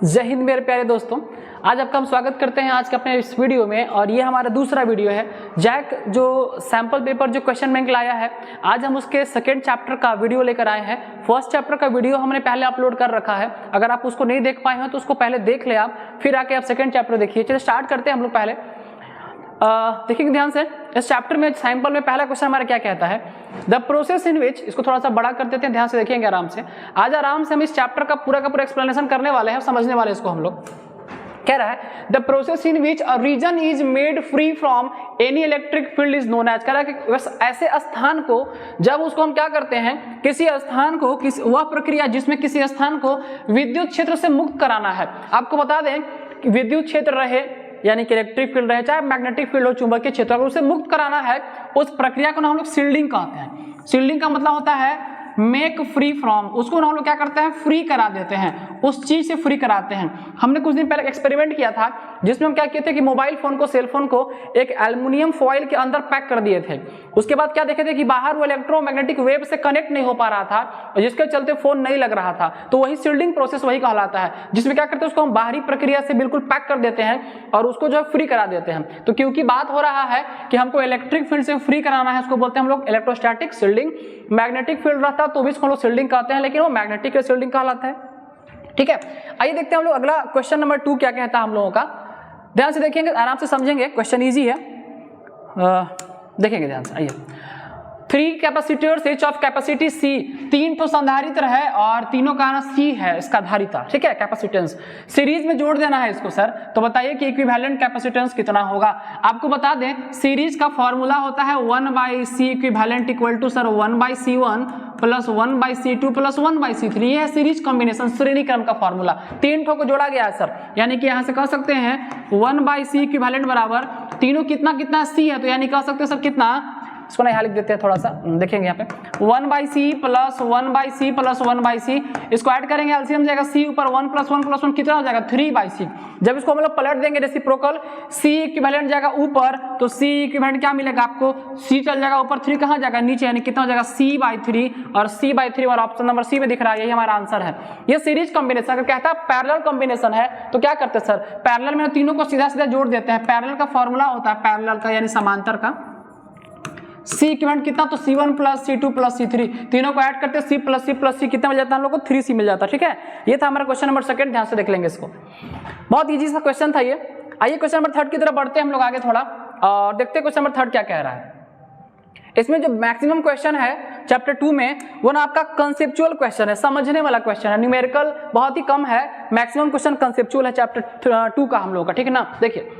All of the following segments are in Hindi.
जय हिंद मेरे प्यारे दोस्तों, आज आपका हम स्वागत करते हैं आज के अपने इस वीडियो में। और ये हमारा दूसरा वीडियो है। जैक जो सैंपल पेपर जो क्वेश्चन बैंक लाया है, आज हम उसके सेकेंड चैप्टर का वीडियो लेकर आए हैं। फर्स्ट चैप्टर का वीडियो हमने पहले अपलोड कर रखा है, अगर आप उसको नहीं देख पाए हैं तो उसको पहले देख ले आप, फिर आके आप सेकेंड चैप्टर देखिए। चलिए स्टार्ट करते हैं हम लोग। पहले देखिए ध्यान से, इस चैप्टर में सैंपल में पहला क्वेश्चन हमारा क्या कहता है, द प्रोसेस इन विच, इसको थोड़ा सा बड़ा कर देते हैं, ध्यान से देखेंगे आराम से। आज आराम से हम इस चैप्टर का पूरा एक्सप्लेनेशन करने वाले हैं, समझने वाले हैं इसको हम लोग। कह रहा है the process in which a region is made free from any electric field is known as. कह रहा है कि बस ऐसे स्थान को, जब उसको हम क्या करते हैं, किसी स्थान को, वह प्रक्रिया जिसमें किसी स्थान को विद्युत क्षेत्र से मुक्त कराना है। आपको बता दें कि विद्युत क्षेत्र रहे यानी कि इलेक्ट्रिक फील्ड रहे, चाहे मैग्नेटिक फील्ड हो, चुंबकीय क्षेत्र, अगर उसे मुक्त कराना है, उस प्रक्रिया को हम लोग शील्डिंग कहते हैं। शील्डिंग का मतलब होता है मेक फ्री फ्रॉम, उसको हम लोग क्या करते हैं, फ्री करा देते हैं, उस चीज से फ्री कराते हैं। हमने कुछ दिन पहले एक्सपेरिमेंट किया था जिसमें हम क्या किए थे कि मोबाइल फोन को, सेल फोन को एक एल्युमिनियम फॉइल के अंदर पैक कर दिए थे। उसके बाद क्या देखे थे कि बाहर वो इलेक्ट्रोमैग्नेटिक वेव से कनेक्ट नहीं हो पा रहा था, जिसके चलते फोन नहीं लग रहा था। तो वही शील्डिंग प्रोसेस वही कहलाता है, जिसमें क्या करते हैं, उसको हम बाहरी प्रक्रिया से बिल्कुल पैक कर देते हैं और उसको जो है फ्री करा देते हैं। तो क्योंकि बात हो रहा है कि हमको इलेक्ट्रिक फील्ड से फ्री कराना है, उसको बोलते हैं हम लोग इलेक्ट्रोस्टैटिक शील्डिंग। मैग्नेटिक फील्ड रहता तो भी इसको लोग शील्डिंग कहते हैं, लेकिन वो मैग्नेटिक शील्डिंग कहलाता है। ठीक है, आइए देखते हैं हम लोग अगला क्वेश्चन नंबर 2 क्या कहता है हम लोगों का। ध्यान से देखेंगे, आराम से समझेंगे, क्वेश्चन इजी है, देखेंगे ध्यान से। आइए, 3 capacitors each of capacity C, 3 तो संधारित्र है और तीनों का ना C है इसका धारिता। ठीक है, कैपेसिटेंस सीरीज में जोड़ देना है इसको सर। तो बताइए कि इक्विवेलेंट कैपेसिटेंस कितना होगा। आपको बता दें सीरीज का फॉर्मूला होता है 1/C equivalent equal to sir 1/C1 plus 1/C2 plus 1/C3। ये है सीरीज कॉम्बिनेशन, श्रेणी क्रम का फॉर्मूला। 3 ठो को जोड़ा गया है सर, यानी कि यहां से कह सकते हैं 1/C इक्विवेलेंट बराबर तीनों कितना कितना C है, तो यानी कह सकते हैं सर कितना, इसको ना यहाँ लिख देते हैं थोड़ा सा, देखेंगे यहाँ पे 1/C plus 1/C plus 1/C, इसको ऐड करेंगे, एलसीएम जाएगा C ऊपर 1 प्लस 1 प्लस 1 कितना हो जाएगा 3/C। जब इसको मतलब पलट देंगे रेसिप्रोकल, C इक्विवेलेंट जाएगा ऊपर, तो C इक्विवेलेंट क्या मिलेगा आपको, C चल जाएगा ऊपर, 3 कहाँ जाएगा नीचे, यानी कितना हो जाएगा C/3, और C/3 और ऑप्शन नंबर C में दिख रहा है, यही हमारा आंसर है। ये सीरीज कॉम्बिनेशन। अगर कहता है पैरेलल कॉम्बिनेशन है तो क्या करते हैं सर, पैरेलल में तीनों को सीधा सीधा जोड़ देते हैं। पैरेलल का फॉर्मूला होता है पैरेलल का यानी समांतर का, C इक्विवेलेंट कितना, तो C1 plus C2 plus C3, तीनों को ऐड करते हैं C plus C plus C कितना मिल जाता है हम लोग को, 3C मिल जाता है। ठीक है, ये था हमारा क्वेश्चन नंबर 2, ध्यान से देख लेंगे इसको, बहुत इजी सा क्वेश्चन था ये। आइए क्वेश्चन नंबर 3 की तरफ बढ़ते हैं हम लोग आगे थोड़ा, और देखते हैं क्वेश्चन नंबर 3 क्या कह रहा है। इसमें जो मैक्सिमम क्वेश्चन है चैप्टर 2 में, वो ना आपका कंसेप्चुअल क्वेश्चन है, समझने वाला क्वेश्चन है। न्यूमेरिकल बहुत ही कम है, मैक्सिमम क्वेश्चन कंसेप्चुअल है चैप्टर 2 का हम लोग का। ठीक है ना, देखिए,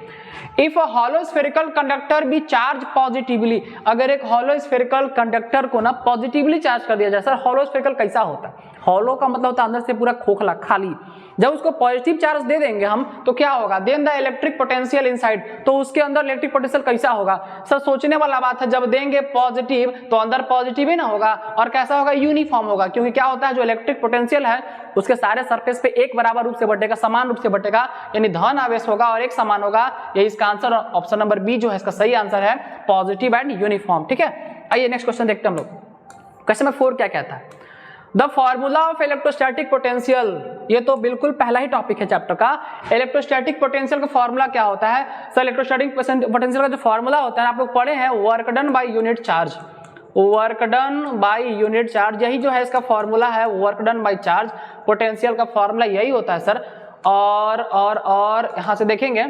if a hollow spherical conductor B charge positively, अगर एक हॉलो स्फेरिकल कंडक्टर को ना पॉजिटिवली चार्ज कर दिया जाए। सर हॉलो स्फेरिकल कैसा होता है, हॉलो का मतलब होता है अंदर से पूरा खोखला खाली। जब उसको पॉजिटिव चार्ज दे देंगे हम तो क्या होगा, then the electric potential inside, तो उसके अंदर इलेक्ट्रिक पोटेंशियल कैसा होगा। सर सोचने वाला बात है, जब देंगे पॉजिटिव तो अंदर पॉजिटिव ही ना होगा, और कैसा होगा, यूनिफॉर्म होगा। क्योंकि क्या होता है, जो इलेक्ट्रिक पोटेंशियल है उसके सारे सरफेस पे एक बराबर रूप से बटेगा, समान रूप से बटेगा, यानी धन आवेश होगा और एक समान होगा। यही इसका आंसर, ऑप्शन नंबर बी जो है इसका सही आंसर है, पॉजिटिव एंड यूनिफॉर्म। ठीक है, आइए नेक्स्ट क्वेश्चन देखते हैं हम लोग। क्वेश्चन नंबर 4 क्या कहता है, the formula of electrostatic potential. ये तो बिल्कुल पहला ही टॉपिक है चैप्टर का। इलेक्ट्रोस्टैटिक पोटेंशियल का फॉर्मूला क्या होता है सर, इलेक्ट्रोस्टैटिक पोटेंशियल का जो फॉर्मूला होता है आप लोग पढ़े हैं, work done by unit charge, work done by unit charge, यही जो है इसका फॉर्मूला है, work done by charge. Potential का फॉर्मूला यही होता है सर। और यहां से देखेंगे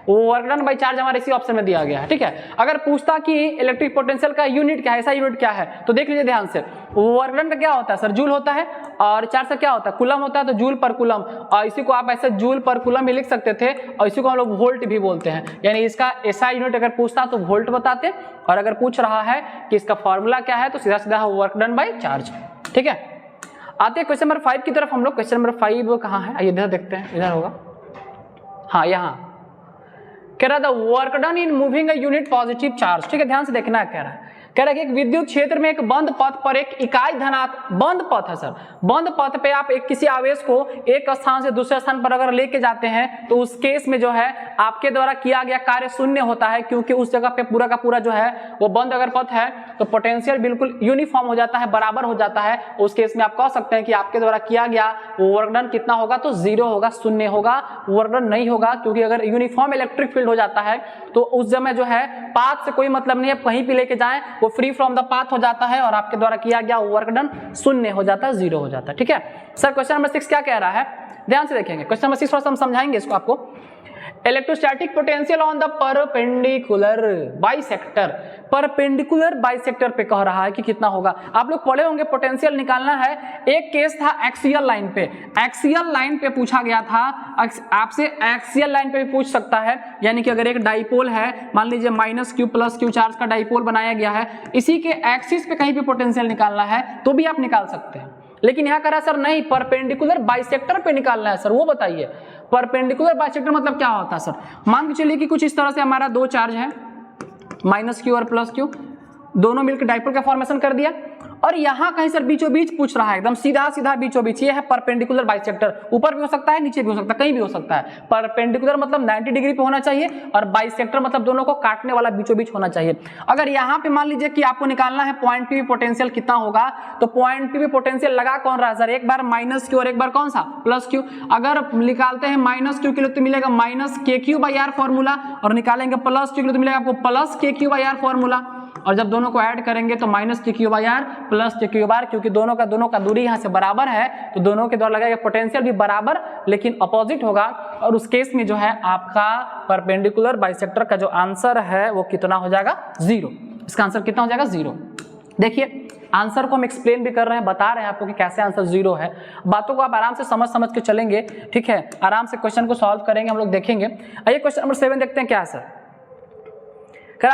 वर्क डन बाय चार्ज हमारे इसी ऑप्शन में दिया गया है। ठीक है, अगर पूछता कि इलेक्ट्रिक पोटेंशियल का यूनिट क्या है, ऐसा यूनिट क्या है, तो देख लीजिए ध्यान से, वर्क डन का क्या होता है सर, जूल होता है, और चार्ज का क्या होता है, कूलम होता है, तो जूल पर कूलम, और इसी को आप ऐसे जूल पर कूलम भी लिख सकते थे, और इसी को हम लोग वोल्ट भी बोलते हैं। यानी इसका ऐसा यूनिट अगर पूछता तो वोल्ट बताते, और अगर पूछ रहा है कि इसका फॉर्मूला क्या है तो सीधा सीधा वर्क डन बाय चार्ज। ठीक है, आते हैं क्वेश्चन नंबर 5 की तरफ हम लोग। क्वेश्चन नंबर 5 कहाँ है, आइए इधर देखते हैं, इधर होगा, हाँ यहाँ कह रहा था work done in moving a unit positive charge. ठीक है, ध्यान से देखना है, कह रहा है कह रहा है कि एक विद्युत क्षेत्र में एक बंद पथ पर एक इकाई धनात्मक बंद पथ है सर, बंद पथ पे आप एक किसी आवेश को एक स्थान से दूसरे स्थान पर अगर लेके जाते हैं तो उस केस में जो है आपके द्वारा किया गया कार्य शून्य होता है, क्योंकि उस जगह पे पूरा का पूरा जो है वो बंद अगर पथ है तो पोटेंशियल बिल्कुल यूनिफॉर्म हो जाता है, बराबर हो जाता है। उस केस में आप कह सकते हैं कि आपके द्वारा किया गया वर्क डन कितना होगा, तो 0 होगा, शून्य होगा, वर्क डन नहीं होगा, क्योंकि अगर यूनिफॉर्म इलेक्ट्रिक फील्ड हो जाता है तो उस समय जो है पाथ से कोई मतलब नहीं है, कहीं भी लेके जाएं वो फ्री फ्रॉम द पाथ हो जाता है और आपके द्वारा किया गया वर्क डन शून्य हो जाता है, 0 हो जाता है। ठीक है सर, क्वेश्चन नंबर 6 क्या कह रहा है, ध्यान से देखेंगे। क्वेश्चन नंबर 6 थोड़ा सा हम समझाएंगे इसको आपको। Electrostatic potential on the perpendicular bisector, perpendicular bisector पे कह रहा है कि कितना होगा। आप लोग पढ़े होंगे पोटेंशियल निकालना है। एक केस था एक्सियल लाइन पे, एक्सियल लाइन पे पूछा गया था, आपसे एक्सियल लाइन पे भी पूछ सकता है, यानी कि अगर एक डाइपोल है, मान लीजिए -q + q चार्ज का डाइपोल बनाया गया है, इसी के एक्सिस पे कहीं भी पोटेंशियल निकालना है तो भी आप निकाल सकते हैं। लेकिन यहाँ कह रहा है सर नहीं, परपेंडिकुलर बाइसेक्टर पे निकालना है सर, वो बताइए परपेंडिकुलर बाइसेक्टर मतलब क्या होता है सर। मान के चलिए कि कुछ इस तरह से हमारा दो चार्ज है, -q और +q, दोनों मिलकर डाइपोल का फॉर्मेशन कर दिया, और यहाँ कहीं सर बीचों बीच पूछ रहा है, एकदम सीधा सीधा बीचों बीच, ये है परपेंडिकुलर बाइसेक्टर। ऊपर भी हो सकता है, नीचे भी हो सकता है, कहीं भी हो सकता है। परपेंडिकुलर मतलब 90 डिग्री पे होना चाहिए, और बाइसेक्टर मतलब दोनों को काटने वाला बीचों बीच होना चाहिए। अगर यहाँ पे मान लीजिए कि आपको निकालना है पॉइंट पी पोटेंशियल कितना होगा, तो पॉइंट पी पोटेंशियल लगा कौन रहा है सर, एक बार -q और एक बार कौन सा +q। अगर निकालते हैं -q के लिए तो मिलेगा -kq/r फॉर्मूला, और निकालेंगे +q के लिए तो मिलेगा आपको +kq/r फॉर्मूला, और जब दोनों को ऐड करेंगे तो -kq/r +kq/r, क्योंकि दोनों का दूरी यहाँ से बराबर है तो दोनों के द्वारा लगाएगा पोटेंशियल भी बराबर लेकिन अपोजिट होगा, और उस केस में जो है आपका परपेंडिकुलर बाइसेक्टर का जो आंसर है वो कितना हो जाएगा, 0। इसका आंसर कितना हो जाएगा, 0। देखिए आंसर को हम एक्सप्लेन भी कर रहे हैं, बता रहे हैं आपको कि कैसे आंसर 0 है। बातों को आप आराम से समझ के चलेंगे, ठीक है, आराम से क्वेश्चन को सॉल्व करेंगे, हम लोग देखेंगे। आइए क्वेश्चन नंबर 7 देखते हैं क्या है sir.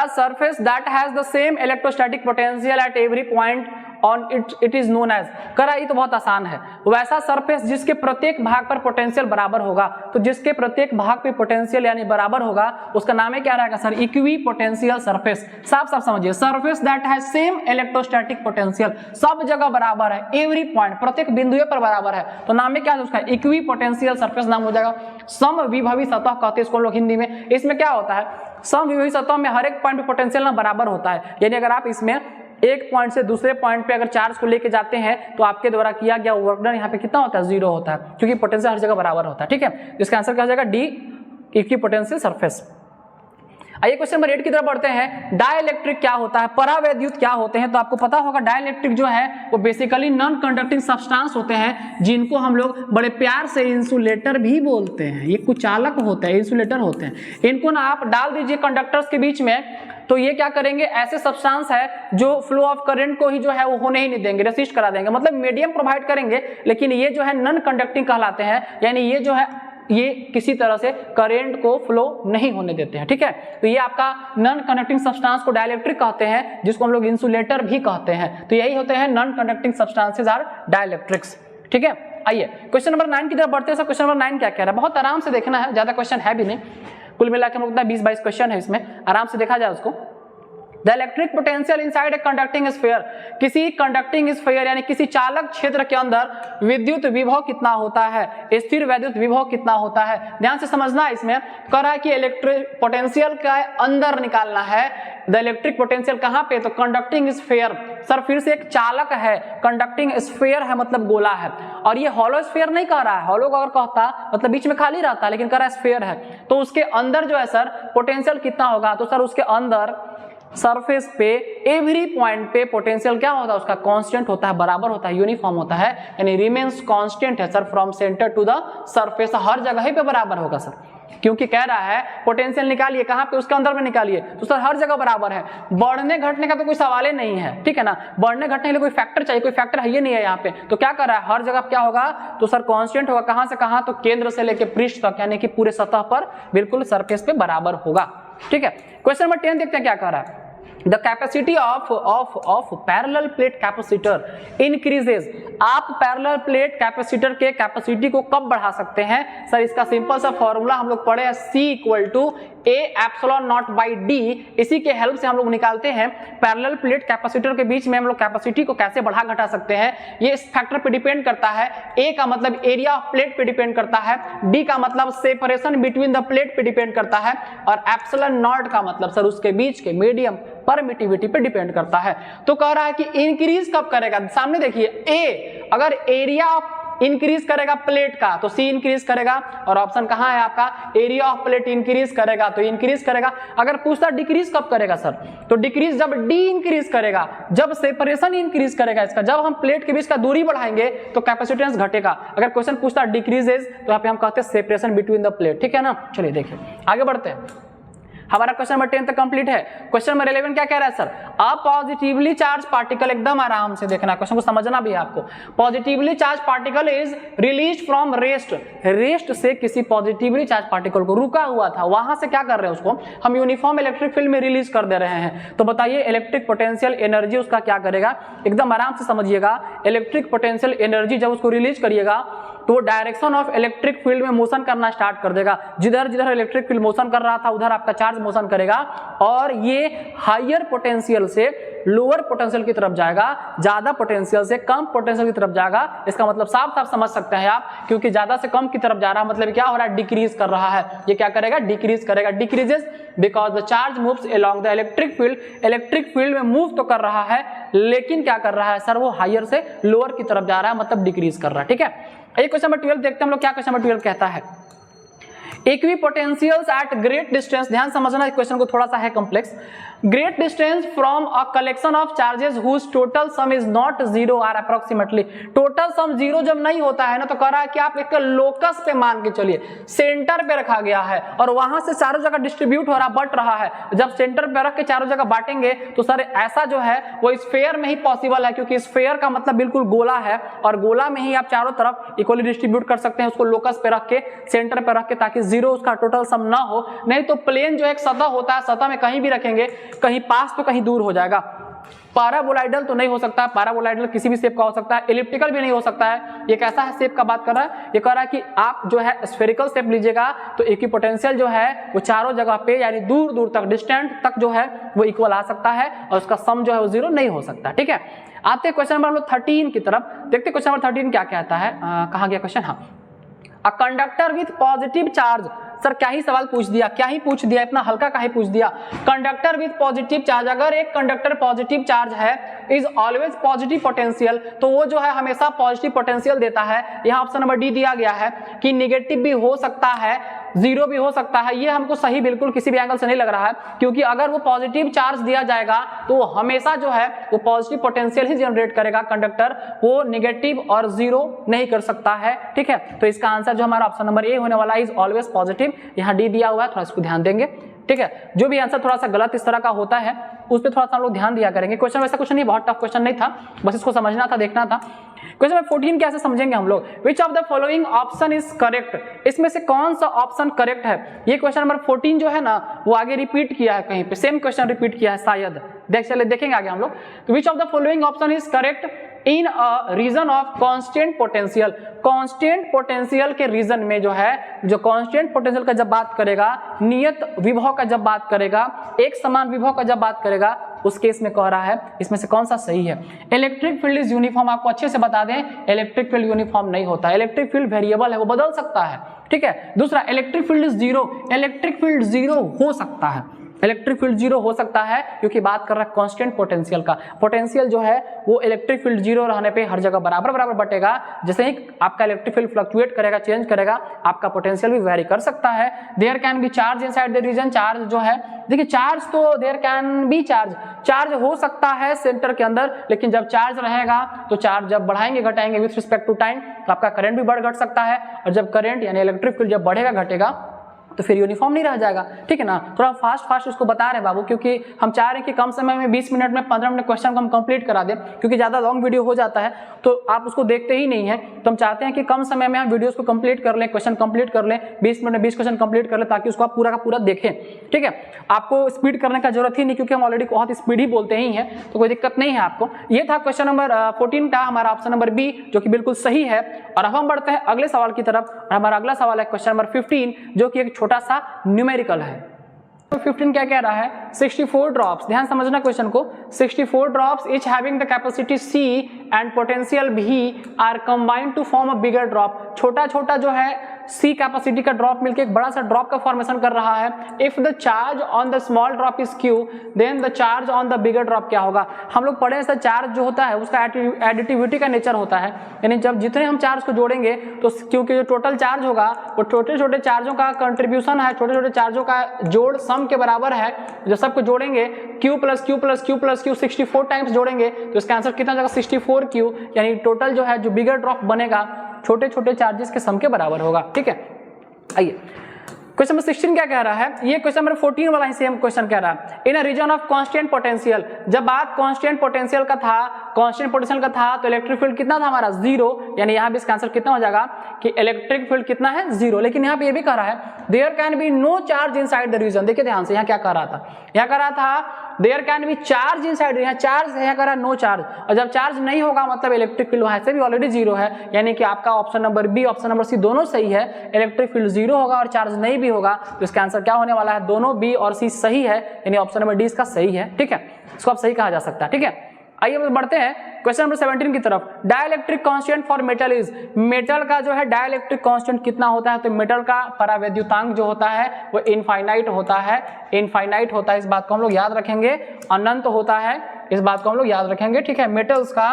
Surface that has the same electrostatic potential at every point on it is known as. करा ये तो बहुत आसान है, वैसा सरफेस जिसके प्रत्येक भाग पर पोटेंशियल बराबर होगा, तो जिसके प्रत्येक भाग पे पोटेंशियल यानी बराबर होगा उसका नाम है क्या रहेगा सर, इक्वी पोटेंशियल सरफेस। साफ समझिए, surface that has same electrostatic potential, सब जगह बराबर है, एवरी पॉइंट प्रत्येक बिंदु पर बराबर है, तो नाम है क्या है उसका, इक्वी पोटेंशियल सरफेस नाम हो जाएगा। समविभवी सतह कहते हैं इसको लोग हिंदी में। इसमें क्या होता है, समविभवी सतह में हर एक पॉइंट पे पोटेंशियल ना बराबर होता है, यानी अगर आप इसमें एक पॉइंट से दूसरे पॉइंट पे अगर चार्ज को लेके जाते हैं तो आपके द्वारा किया गया वर्क डन यहाँ पे कितना होता है, 0 होता है, क्योंकि पोटेंशियल हर जगह बराबर होता है। ठीक है, इसका आंसर क्या हो जाएगा, डी, इक्वी पोटेंशियल सरफेस। आइए क्वेश्चन नंबर 8 की तरफ बढ़ते हैं। डाइलेक्ट्रिक क्या होता है, परावैद्युत क्या होते हैं, तो आपको पता होगा डाइलेक्ट्रिक जो है वो बेसिकली नॉन कंडक्टिंग सब्सटेंस होते हैं, जिनको हम लोग बड़े प्यार से इंसुलेटर भी बोलते हैं। ये कुचालक होते हैं, इंसुलेटर होते हैं। इनको ना आप डाल दीजिए कंडक्टर्स के बीच में, तो ये क्या करेंगे, ऐसे सब्सटेंस है जो फ्लो ऑफ करंट को ही जो है वो होने ही नहीं देंगे, रेसिस्ट करा देंगे, मतलब मीडियम प्रोवाइड करेंगे, लेकिन ये जो है नॉन कंडक्टिंग कहलाते हैं, यानी ये जो है ये किसी तरह से करंट को फ्लो नहीं होने देते हैं। ठीक है, तो ये आपका नॉन कंडक्टिंग सब्सटेंस को डाइलेक्ट्रिक कहते हैं, जिसको हम लोग इंसुलेटर भी कहते हैं। तो यही होते हैं non conducting substances are dielectrics. ठीक है, आइए क्वेश्चन नंबर 9 की तरफ बढ़ते हैं। क्वेश्चन नंबर 9 क्या कह रहा है, बहुत आराम से देखना है, ज्यादा क्वेश्चन है भी नहीं, कुल मिलाकर हम लोग 20-22 क्वेश्चन है इसमें, आराम से देखा जाए उसको। The electric potential inside a conducting sphere, किसी कंडक्टिंग स्फीयर यानी किसी चालक क्षेत्र के अंदर विद्युत विभव कितना होता है, स्थिर विद्युत विभव कितना होता है। ध्यान से समझना है, इसमें कह रहा है कि इलेक्ट्रिक पोटेंशियल का अंदर निकालना है। द इलेक्ट्रिक पोटेंशियल कहाँ पे, तो कंडक्टिंग स्फीयर। सर फिर से एक चालक है, कंडक्टिंग स्फीयर है मतलब गोला है, और ये हॉलो स्फीयर नहीं कह रहा है, हॉलो अगर कहता मतलब बीच में खाली रहता, लेकिन कह रहा है स्फीयर है, तो उसके अंदर जो है सर पोटेंशियल कितना होगा, तो सर उसके अंदर सरफेस पे एवरी पॉइंट पे पोटेंशियल क्या होता है उसका, कांस्टेंट होता है, बराबर होता है, यूनिफॉर्म होता है, यानी रिमेन्स कांस्टेंट है sir from centre to the surface, हर जगह ही पे बराबर होगा सर, क्योंकि कह रहा है पोटेंशियल निकालिए, कहां पे, उसके अंदर में निकालिए, तो सर हर जगह बराबर है। बढ़ने घटने का तो कोई सवाल ही नहीं है, ठीक है ना, बढ़ने घटने के लिए कोई फैक्टर चाहिए, कोई फैक्टर है ही नहीं है यहाँ पे, तो क्या कर रहा है, हर जगह क्या होगा, तो सर कांस्टेंट होगा, कहां से कहां, तो केंद्र से लेकर पृष्ठ तक, यानी कि पूरे सतह पर बिल्कुल सरफेस पे बराबर होगा। ठीक है, क्वेश्चन नंबर 10 देखते हैं क्या कह रहा है। The capacity of parallel plate capacitor increases। आप पैरेलल प्लेट कैपेसिटर के कैपेसिटी को कब बढ़ा सकते हैं, सर इसका सिंपल सा फॉर्मूला हम लोग पढ़े हैं, C = A epsilon naught by D, इसी के हेल्प से हम लोग निकालते हैं पैरेलल प्लेट कैपेसिटर के बीच में हम लोग कैपेसिटी को कैसे बढ़ा घटा सकते हैं। ये इस फैक्टर पे डिपेंड करता है, A का मतलब एरिया ऑफ प्लेट पे डिपेंड करता है, D का मतलब सेपरेशन बिटवीन द प्लेट पे डिपेंड करता है, और एप्सिलॉन नॉट का मतलब सर उसके बीच के मीडियम परमिटिविटी पे डिपेंड करता है। तो कह रहा है कि इंक्रीज कब करेगा, सामने देखिए A अगर एरिया ऑफ इंक्रीज करेगा प्लेट का तो सी इंक्रीज करेगा, और ऑप्शन कहां है आपका, एरिया ऑफ प्लेट इंक्रीज करेगा तो इंक्रीज करेगा। अगर पूछता डिक्रीज कब करेगा सर, तो डिक्रीज जब डी इंक्रीज करेगा, जब सेपरेशन इंक्रीज करेगा इसका, जब हम प्लेट के बीच का दूरी बढ़ाएंगे तो कैपेसिटेंस घटेगा। अगर क्वेश्चन पूछता डिक्रीजेज तो यहाँ पे हम कहते हैं सेपरेशन बिटवीन द प्लेट, ठीक है ना। चलिए देखिए आगे बढ़ते हैं, हमारा क्वेश्चन नंबर 10 तक कंप्लीट है। क्वेश्चन नंबर 11 क्या कह रहा है sir, a positively charge particle, एकदम आराम से देखना, क्वेश्चन को समझना भी है आपको। Positively charge particle is release from rest, rest से किसी पॉजिटिवली चार्ज पार्टिकल को रुका हुआ था, वहां से क्या कर रहे हैं उसको हम यूनिफॉर्म इलेक्ट्रिक फील्ड में रिलीज कर दे रहे हैं। तो बताइए इलेक्ट्रिक पोटेंशियल एनर्जी उसका क्या करेगा, एकदम आराम से समझिएगा। इलेक्ट्रिक पोटेंशियल एनर्जी जब उसको रिलीज करिएगा तो डायरेक्शन ऑफ इलेक्ट्रिक फील्ड में मोशन करना स्टार्ट कर देगा, जिधर जिधर इलेक्ट्रिक फील्ड मोशन कर रहा था उधर आपका चार्ज मोशन करेगा, और ये हायर पोटेंशियल से लोअर पोटेंशियल की तरफ जाएगा, ज्यादा पोटेंशियल से कम पोटेंशियल की तरफ जाएगा। इसका मतलब साफ साफ समझ सकते हैं आप, क्योंकि ज्यादा से कम की तरफ जा रहा है मतलब क्या हो रहा है, डिक्रीज कर रहा है। ये क्या करेगा, डिक्रीज करेगा, decreases because the charge moves along the electric field, electric field में मूव तो कर रहा है लेकिन क्या कर रहा है सर, वो हायर से लोअर की तरफ जा रहा है, मतलब डिक्रीज कर रहा है, ठीक है। एक क्वेश्चन नंबर 12 देखते हैं हम लोग, क्या क्वेश्चन नंबर 12 कहता है, इक्विपोटेंशियल्स एट ग्रेट डिस्टेंस, ध्यान समझना इस क्वेश्चन को, थोड़ा सा है complex. Great distance from a collection of charges whose total sum is not zero are approximately, total sum zero जब नहीं होता है ना तो कह रहा है कि आप एक लोकस पे मान के चलिए, सेंटर पे रखा गया है और वहां से चारों जगह डिस्ट्रीब्यूट हो रहा, बट रहा है। जब सेंटर पे रख के चारों जगह बांटेंगे तो सर ऐसा जो है वो स्फेयर में ही पॉसिबल है, क्योंकि स्फेयर का मतलब बिल्कुल गोला है और गोला में ही आप चारों तरफ इक्वली डिस्ट्रीब्यूट कर सकते हैं उसको लोकस पे रख के, सेंटर पे रख के, ताकि जीरो उसका टोटल सम ना हो। नहीं तो प्लेन जो एक सतह होता है, सतह में कहीं भी रखेंगे, कहीं पास तो कहीं दूर हो जाएगा। पैराबोलाइडल तो नहीं हो सकता, पैराबोलाइडल किसी भी शेप का हो सकता है, एलिप्टिकल भी नहीं हो सकता है। ये कैसा है शेप का बात कर रहा है, ये कह रहा है कि आप जो है स्फेरिकल शेप लीजिएगा तो इक्विपोटेंशियल जो है वो चारों जगह पे यानी दूर दूर तक, डिस्टेंट तक जो है वो इक्वल आ सकता है और उसका सम जो है वो जीरो नहीं हो सकता, ठीक है। आते हैं क्वेश्चन नंबर 13 की तरफ, देखते क्वेश्चन नंबर 13 क्या कहता है। कहाँ गया क्वेश्चन, हाँ, a conductor with positive charge, sir क्या ही सवाल पूछ दिया, क्या ही पूछ दिया, इतना हल्का क्या ही पूछ दिया। कंडक्टर विथ पॉजिटिव चार्ज, अगर एक कंडक्टर पॉजिटिव चार्ज है, इज ऑलवेज पॉजिटिव पोटेंशियल, तो वो जो है हमेशा पॉजिटिव पोटेंशियल देता है। यहाँ ऑप्शन नंबर डी दिया गया है कि निगेटिव भी हो सकता है, जीरो भी हो सकता है। ये हमको सही बिल्कुल किसी भी एंगल से नहीं लग रहा है, क्योंकि अगर वो पॉजिटिव चार्ज दिया जाएगा तो वो हमेशा जो है वो पॉजिटिव पोटेंशियल ही जनरेट करेगा कंडक्टर, वो निगेटिव और जीरो नहीं कर सकता है, ठीक है। तो इसका आंसर जो हमारा ऑप्शन नंबर ए होने वाला है, इज ऑलवेज पॉजिटिव। यहाँ डी दिया हुआ है, थोड़ा इसको ध्यान देंगे, ठीक है। जो भी आंसर थोड़ा सा गलत इस तरह का होता है उस पर थोड़ा सा हम लोग ध्यान दिया करेंगे। क्वेश्चन वैसा कुछ नहीं, बहुत टफ क्वेश्चन नहीं था, बस इसको समझना था, देखना था। क्वेश्चन नंबर 14 कैसे समझेंगे हम लोग, विच of the following option is correct, इसमें से कौन सा ऑप्शन करेक्ट है। ये क्वेश्चन नंबर 14 जो है ना वो आगे रिपीट किया है, कहीं पे सेम क्वेश्चन रिपीट किया है शायद, देखेंगे आगे हम लोग। तो which of the following option is correct in a region of constant potential, constant potential के रीजन में जो है, जो कांस्टेंट पोटेंशियल का जब बात करेगा, नियत विभव का जब बात करेगा, एक समान विभव का जब बात करेगा, उस केस में कह रहा है इसमें से कौन सा सही है। इलेक्ट्रिक फील्ड इज यूनिफॉर्म, आपको अच्छे से बता दें इलेक्ट्रिक फील्ड यूनिफॉर्म नहीं होता, इलेक्ट्रिक फील्ड वेरिएबल है, वो बदल सकता है, ठीक है। दूसरा electric field is zero, electric field zero हो सकता है, इलेक्ट्रिक फील्ड जीरो हो सकता है क्योंकि बात कर रहा है कांस्टेंट पोटेंशियल का। पोटेंशियल जो है वो इलेक्ट्रिक फील्ड जीरो रहने पे हर जगह बराबर बराबर बटेगा, जैसे ही आपका इलेक्ट्रिक फील्ड फ्लक्चुएट करेगा, चेंज करेगा, आपका पोटेंशियल भी वेरी कर सकता है। There can be charge inside the region, charge जो है देखिए, चार्ज तो there can be charge, charge हो सकता है सेंटर के अंदर, लेकिन जब चार्ज रहेगा तो चार्ज जब बढ़ाएंगे घटाएंगे विथ रिस्पेक्ट टू टाइम तो आपका करंट भी बढ़ घट सकता है, और जब करंट यानी इलेक्ट्रिक फील्ड जब बढ़ेगा घटेगा तो फिर यूनिफॉर्म नहीं रह जाएगा, ठीक है ना। थोड़ा फास्ट उसको बता रहे बाबू, क्योंकि हम चाह रहे हैं कि कम समय में 20 मिनट में 15 मिनट क्वेश्चन को हम कंप्लीट करा दें, क्योंकि ज़्यादा लॉन्ग वीडियो हो जाता है तो आप उसको देखते ही नहीं है। तो हम चाहते हैं कि कम समय में हम वीडियोस को कंप्लीट कर लें, क्वेश्चन कंप्लीट कर लें, 20 मिनट में 20 क्वेश्चन कंप्लीट कर लें, ताकि उसको आप पूरा का पूरा देखें, ठीक है। आपको स्पीड करने का जरूरत ही नहीं, क्योंकि हम ऑलरेडी बहुत स्पीड ही बोलते ही हैं, तो कोई दिक्कत नहीं है आपको। ये था क्वेश्चन नंबर 14 का हमारा ऑप्शन नंबर बी, जो कि बिल्कुल सही है। और अब हम बढ़ते हैं अगले सवाल की तरफ, और हमारा अगला सवाल है क्वेश्चन नंबर 15, जो कि एक छोटा सा न्यूमेरिकल है, 15 क्या कह रहा है 64 ड्रॉप्स, ध्यान समझना क्वेश्चन को, 64 drops each having the capacity C and potential V are combined to form a bigger drop। छोटा छोटा जो है C कैपेसिटी का ड्रॉप मिलकर एक बड़ा सा ड्रॉप का फॉर्मेशन कर रहा है। If the charge on the small drop is Q then the charge on the bigger drop क्या होगा। हम लोग पढ़े ऐसा चार्ज जो होता है उसका एडिटिविटी का नेचर होता है, यानी जब जितने हम चार्ज को जोड़ेंगे तो क्योंकि जो टोटल चार्ज होगा वो छोटे छोटे चार्जों का कंट्रीब्यूशन है, छोटे छोटे चार्जों का जोड़ सम के बराबर है। जो सबको जोड़ेंगे Q plus Q plus Q plus Q 64 times जोड़ेंगे तो इसका आंसर कितना जाएगा 64Q, यानी टोटल जो है जो बिगर ड्रॉप बनेगा छोटे छोटे चार्जेस के सम के बराबर होगा। ठीक है, आइए क्वेश्चन नंबर 16 क्या कह रहा है, ये क्वेश्चन नंबर 14 वाला ही सेम क्वेश्चन कह रहा है। इन a region of constant potential, जब बात कांस्टेंट पोटेंशियल का था, कांस्टेंट पोटेंशियल का था तो इलेक्ट्रिक फील्ड कितना था हमारा 0, यानी यहाँ भी इसका आंसर कितना हो जाएगा कि इलेक्ट्रिक फील्ड कितना है 0। लेकिन यहाँ पे ये भी कह रहा है there can be no charge inside the region. देखिए ध्यान से यहाँ क्या कह रहा था, यहाँ कह रहा था there can be charge inside, यहाँ चार्ज है, यहाँ कह रहा है नो चार्ज, और जब चार्ज नहीं होगा मतलब इलेक्ट्रिक फील्ड वहां से भी ऑलरेडी 0 है, यानी कि आपका option number B option number C दोनों सही है। इलेक्ट्रिक फील्ड 0 होगा और चार्ज नहीं भी होगा तो इसका आंसर क्या होने वाला है, दोनों बी और सी सही है, यानी ऑप्शन नंबर डी इसका सही है। ठीक है, इसको आप सही कहा जा सकता है। ठीक है, आइए बढ़ते हैं क्वेश्चन नंबर 17 की तरफ। Dielectric constant for metal is, metal का जो है डाइलेक्ट्रिक कांस्टेंट कितना होता है, तो मेटल का परावैद्युतांक जो होता है वो इनफाइनाइट होता है, इनफाइनाइट होता है, इस बात को हम लोग याद रखेंगे, अनंत होता है, इस बात को हम लोग याद रखेंगे। ठीक है, मेटल्स का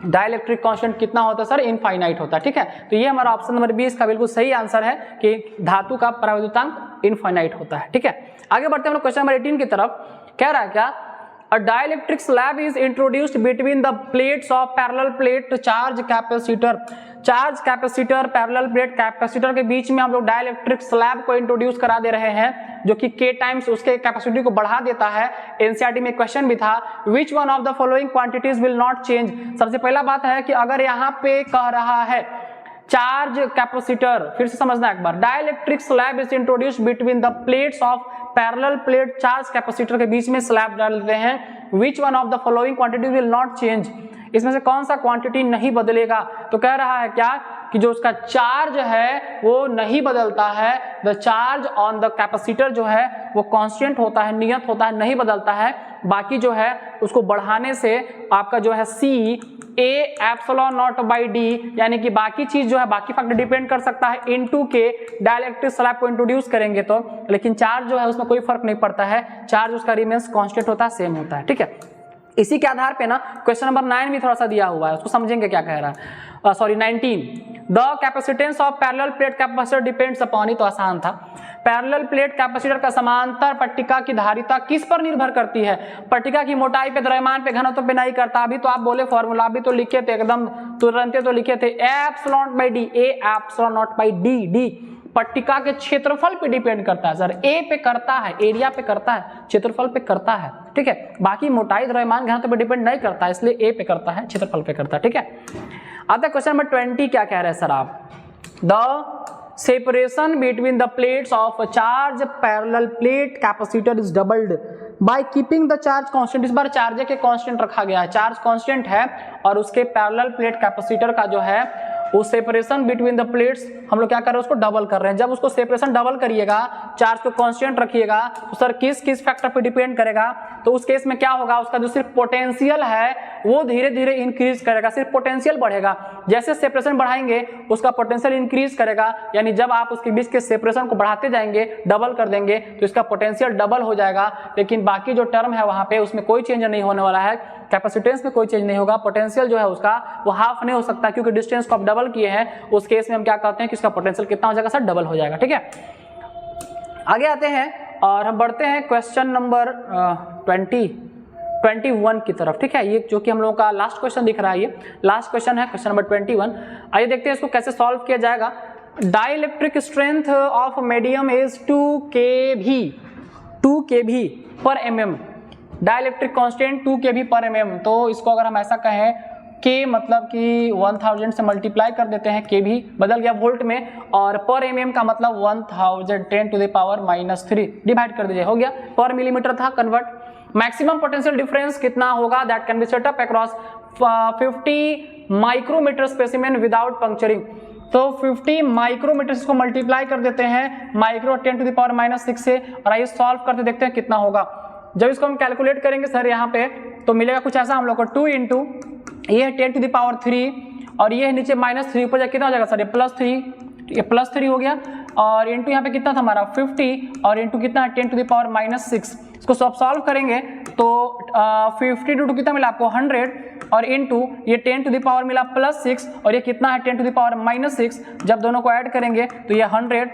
डाइलेक्ट्रिक कांस्टेंट कितना होता है सर, इनफाइनाइट होता है। ठीक है, तो ये हमारा ऑप्शन नंबर 20 का बिल्कुल सही आंसर है कि धातु का परावैद्युतांक इनफाइनाइट होता है। ठीक है, आगे बढ़ते हैं हम लोग क्वेश्चन नंबर 18 की तरफ। कह रहा है क्या, A dielectric slab is introduced between the plates of parallel plate charge capacitor। Charge capacitor parallel plate capacitor के बीच में हम लोग डाइलेक्ट्रिक स्लैब को इंट्रोड्यूस करा दे रहे हैं जो कि k टाइम्स उसके कैपेसिटी को बढ़ा देता है। एनसीईआरटी में क्वेश्चन भी था विच one of the following quantities will not change. सबसे पहला बात है कि अगर यहाँ पे कह रहा है चार्ज कैपेसिटर, फिर से समझना एक बार, dielectric slab is introduced between the plates of parallel plate charge capacitor के बीच में स्लैब डाल देते हैं, which one of the following quantity will not change, इसमें से कौन सा क्वांटिटी नहीं बदलेगा। तो कह रहा है क्या कि जो उसका चार्ज है वो नहीं बदलता है, the charge on the capacitor जो है वो कांस्टेंट होता है, नियत होता है, नहीं बदलता है। बाकी जो है उसको बढ़ाने से आपका जो है C A epsilon naught by d, यानी कि बाकी चीज जो है बाकी फैक्टर डिपेंड कर सकता है इनटू के डाइलेक्ट्रिक स्लैब को इंट्रोड्यूस करेंगे तो, लेकिन चार्ज जो है उसमें कोई फर्क नहीं पड़ता है, चार्ज उसका रिमेन्स कांस्टेंट होता है, सेम होता है। ठीक है, इसी के आधार पे ना क्वेश्चन नंबर 9 भी थोड़ा सा दिया हुआ है, उसको समझेंगे क्या कह रहा है। Sorry 19, the capacitance of parallel plate capacitor depends upon, ही तो आसान था। पैरेलल प्लेट कैपेसिटर का समांतर पट्टिका की धारिता किस पर निर्भर करती है, पट्टिका की मोटाई पे, द्रव्यमान पे, घनत्व पे नहीं करता। अभी तो आप बोले फॉर्मूला, अभी तो लिखे थे एकदम तुरंत तो लिखे थे epsilon naught by D, A epsilon naught by D, D पट्टिका के क्षेत्रफल पे डिपेंड करता है सर, ए पे करता है, एरिया पे करता है, क्षेत्रफल पे करता है। ठीक है, बाकी मोटाई द्रव्यमान घनत्व पे डिपेंड नहीं करता है, इसलिए ए पे करता है, क्षेत्रफल पे करता है। ठीक है, आता है क्वेश्चन नंबर 20, क्या कह रहे हैं सर आप, the separation between the plates of charge parallel plate capacitor is doubled by keeping the charge constant. इस बार चार्ज के कांस्टेंट रखा गया है, चार्ज कांस्टेंट है और उसके पैरेलल प्लेट कैपेसिटर का जो है वो सेपरेशन बिटवीन द प्लेट्स हम लोग क्या कर रहे हैं, उसको डबल कर रहे हैं। जब उसको सेपरेशन डबल करिएगा, चार्ज को कांस्टेंट रखिएगा, तो सर किस किस फैक्टर पे डिपेंड करेगा, तो उस केस में क्या होगा, उसका जो सिर्फ पोटेंशियल है वो धीरे धीरे इंक्रीज करेगा, सिर्फ पोटेंशियल बढ़ेगा। जैसे सेपरेशन बढ़ाएंगे उसका पोटेंशियल इंक्रीज करेगा, यानी जब आप उसके बीच के सेपरेशन को बढ़ाते जाएंगे, डबल कर देंगे तो इसका पोटेंशियल डबल हो जाएगा। लेकिन बाकी जो टर्म है वहां पे उसमें कोई चेंज नहीं होने वाला है, कैपेसिटेंस में कोई चेंज नहीं होगा, पोटेंशियल जो है उसका वो हाफ नहीं हो सकता क्योंकि डिस्टेंस को आप डबल किए हैं। उस केस में हम क्या कहते हैं कि उसका पोटेंशियल कितना हो जाएगा सर, डबल हो जाएगा। ठीक है, आगे आते हैं और हम बढ़ते हैं क्वेश्चन नंबर 21 की तरफ। ठीक है, ये जो कि हम लोगों का लास्ट क्वेश्चन दिख रहा है, ये लास्ट क्वेश्चन है, क्वेश्चन नंबर 21। आइए देखते हैं इसको कैसे सॉल्व किया जाएगा। Dielectric strength of medium is 2 kV पर mm, डाइलेक्ट्रिक कांस्टेंट 2 kV पर mm। तो इसको अगर हम ऐसा कहें K मतलब कि 1000 से मल्टीप्लाई कर देते हैं, kV बदल गया वोल्ट में, और पर mm का मतलब 1000 10 टू द पावर -3 डिवाइड कर दीजिए, हो गया, पर मिलीमीटर था कन्वर्ट। मैक्सिमम पोटेंशियल डिफरेंस कितना होगा, that can be set up across 50 micrometre specimen without puncturing. तो 50 माइक्रोमीटर को मल्टीप्लाई कर देते हैं माइक्रो 10⁻⁻6 से, और आइए सॉल्व करके देखते हैं कितना होगा। जब इसको हम कैलकुलेट करेंगे सर यहाँ पे तो मिलेगा कुछ ऐसा हम लोग को 2 इंटू ये है 10⁻³ और ये है नीचे -3, ऊपर कितना हो जाएगा सर, ये +3 हो गया, और इंटू यहाँ पे कितना था हमारा 50 और इंटू कितना 10⁻⁻6। इसको सब सॉल्व करेंगे तो 50 टू कितना मिला आपको 100 और इंटू ये 10⁻ मिला +6 और ये कितना है 10⁻⁻6। जब दोनों को ऐड करेंगे तो ये 100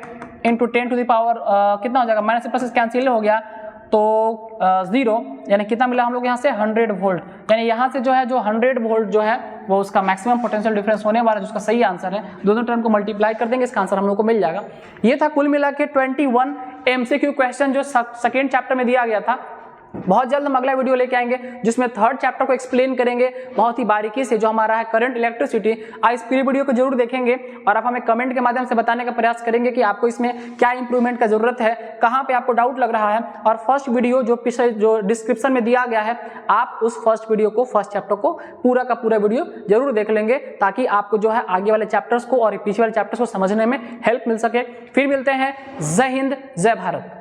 इंटू 10⁻ कितना हो जाएगा, -+ कैंसिल हो गया तो 0, यानी कितना मिला हम लोग यहाँ से 100 वोल्ट। यानी यहाँ से जो है जो 100 वोल्ट जो है वो उसका मैक्सिमम पोटेंशियल डिफरेंस होने वाला है, जिसका सही आंसर है। दोनों टर्म को मल्टीप्लाई कर देंगे, इसका आंसर हम लोग को मिल जाएगा। ये था कुल मिला के 21 MCQ क्वेश्चन जो सेकेंड चैप्टर में दिया गया था। बहुत जल्द हम अगला वीडियो लेके आएंगे जिसमें थर्ड चैप्टर को एक्सप्लेन करेंगे बहुत ही बारीकी से, जो हमारा है करंट इलेक्ट्रिसिटी। आप इस पूरी वीडियो को जरूर देखेंगे और आप हमें कमेंट के माध्यम से बताने का प्रयास करेंगे कि आपको इसमें क्या इंप्रूवमेंट का जरूरत है, कहाँ पे आपको डाउट लग रहा है। और फर्स्ट वीडियो जो पिछले जो डिस्क्रिप्शन में दिया गया है, आप उस फर्स्ट वीडियो को, फर्स्ट चैप्टर को पूरा का पूरा वीडियो जरूर देख लेंगे, ताकि आपको जो है आगे वाले चैप्टर्स को और पीछे वाले चैप्टर्स को समझने में हेल्प मिल सके। फिर मिलते हैं। जय हिंद, जय भारत।